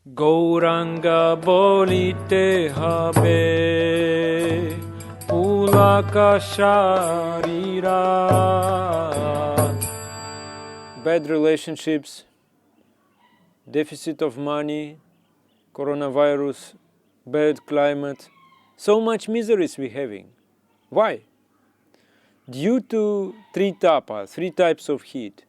Gauranga bolite habe pulaka sharira. Bad relationships, deficit of money, coronavirus, bad climate, so much miseries we're having. Why? Due to three tapa, three types of heat.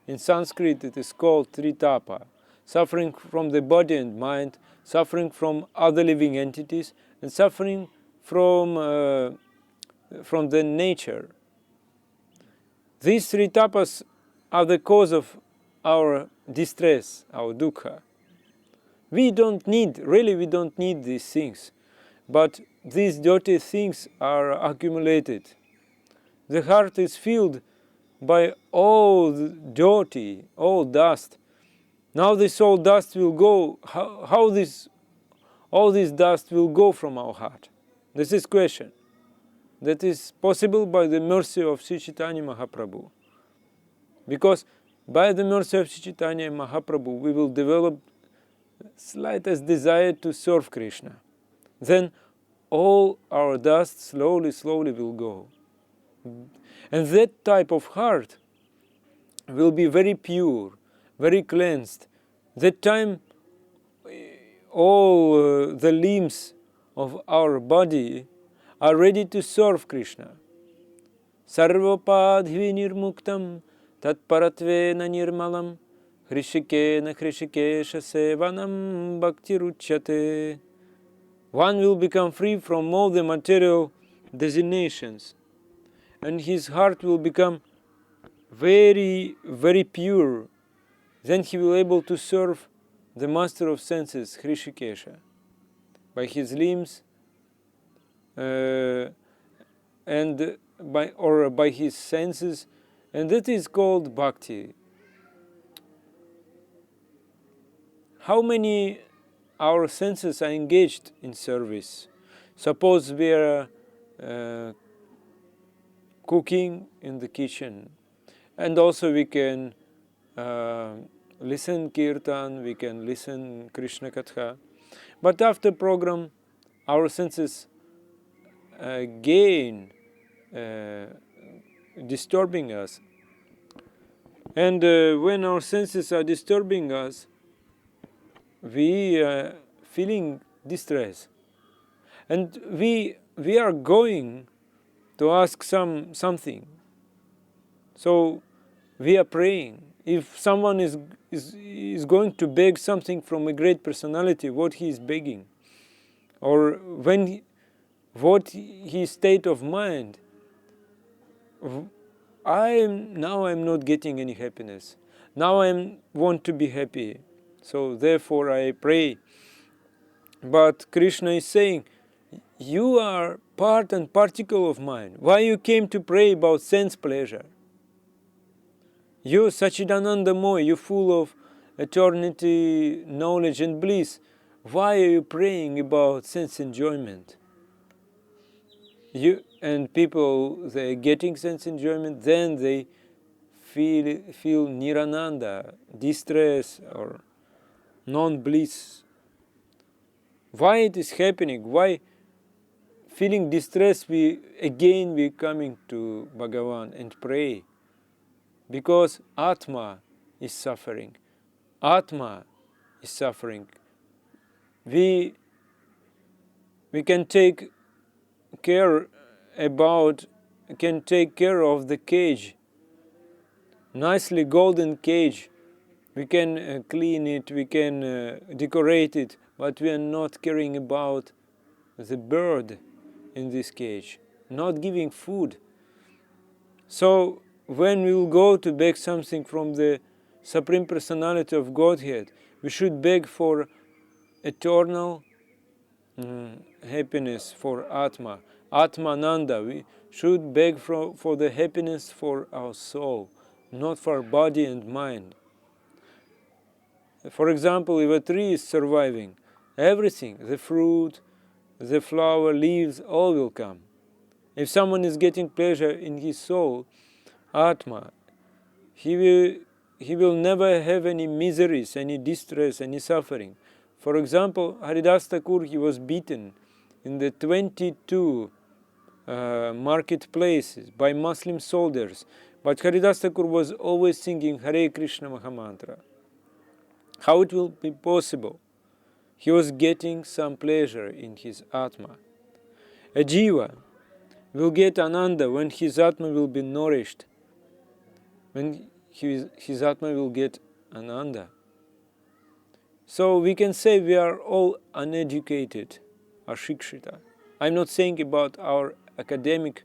In Sanskrit it is called three tapa. Suffering from the body and mind, suffering from other living entities, and suffering from the nature. These three tapas are the cause of our distress, our dukkha. We don't need these things, but these dirty things are accumulated. The heart is filled by all the dirty, all dust. Now this all dust will go, how all this dust will go from our heart? This is question. That is possible by the mercy of Sri Chaitanya Mahaprabhu. Because by the mercy of Sri Chaitanya Mahaprabhu, we will develop slightest desire to serve Krishna. Then all our dust slowly will go. And that type of heart will be very pure, very cleansed. That time all the limbs of our body are ready to serve Krishna. Sarvapadhi nirmuktam tatparatvena nirmalam hrishikena hrishikesha sevanam bhaktiruchyate. One will become free from all the material designations, and his heart will become very pure. Then he will be able to serve the master of senses, Hrishikesha, by his limbs and by his senses, and that is called bhakti. How many our senses are engaged in service? Suppose we are cooking in the kitchen, and also we can listen kirtan, we can listen Krishna Katha. But after program, our senses again disturbing us. And when our senses are disturbing us, we are feeling distress. And we are going to ask something. So we are praying. If someone is going to beg something from a great personality, what he is begging, or what his state of mind, I'm not getting any happiness. Now I want to be happy, so therefore I pray. But Krishna is saying, you are part and particle of mine. Why you came to pray about sense pleasure? You, Sachidananda Moy, you full of eternity, knowledge and bliss. Why are you praying about sense enjoyment? And people, they're getting sense enjoyment, then they feel nirananda, distress or non-bliss. Why it is happening? Why feeling distress, we coming to Bhagavan and pray? Because Atma is suffering. Atma is suffering. We can take care of the cage, nicely golden cage. We can clean it, we can decorate it, but we are not caring about the bird in this cage, not giving food. So when we will go to beg something from the Supreme Personality of Godhead, we should beg for eternal happiness, for Atma, Atmananda. We should beg for the happiness for our soul, not for body and mind. For example, if a tree is surviving, everything, the fruit, the flower, leaves, all will come. If someone is getting pleasure in his soul, Atma, he will he will never have any miseries, any distress, any suffering. For example, Haridas Thakur, he was beaten in the 22 marketplaces by Muslim soldiers, but Haridas Thakur was always singing Hare Krishna Mahamantra. How it will be possible? He was getting some pleasure in his Atma. A Jiva will get Ananda when his Atma will be nourished, when his Atma will get Ananda. So we can say we are all uneducated, ashikshita. I'm not saying about our academic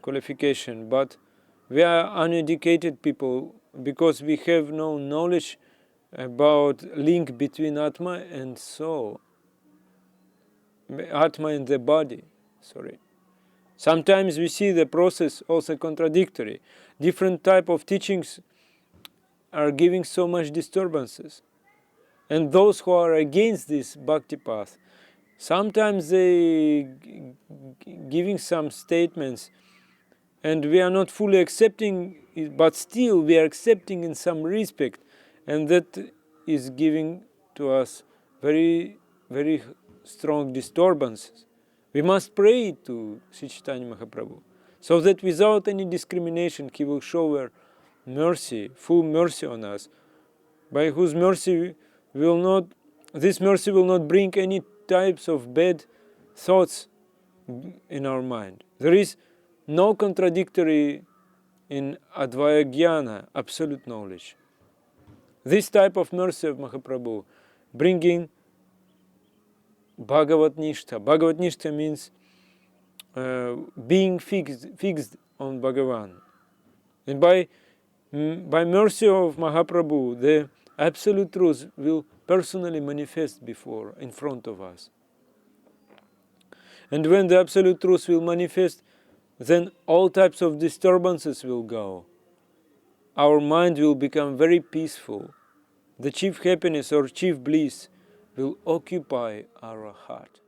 qualification, but we are uneducated people because we have no knowledge about link between Atma and soul, Atma and the body, sorry. Sometimes we see the process also contradictory. Different type of teachings are giving so much disturbances. And those who are against this bhakti path, sometimes they giving some statements and we are not fully accepting it, but still we are accepting in some respect, and that is giving to us very, very strong disturbances. We must pray to Sri Chaitanya Mahaprabhu, so that without any discrimination he will show mercy, full mercy on us, by whose mercy this mercy will not bring any types of bad thoughts in our mind. There is no contradictory in Advaya Jnana, absolute knowledge. This type of mercy of Mahaprabhu, bringing Bhagavat Nishtha. Bhagavat Nishtha means being fixed on Bhagavan. And by mercy of Mahaprabhu, the absolute truth will personally manifest in front of us. And when the absolute truth will manifest, then all types of disturbances will go. Our mind will become very peaceful. The chief happiness or chief bliss will occupy our heart.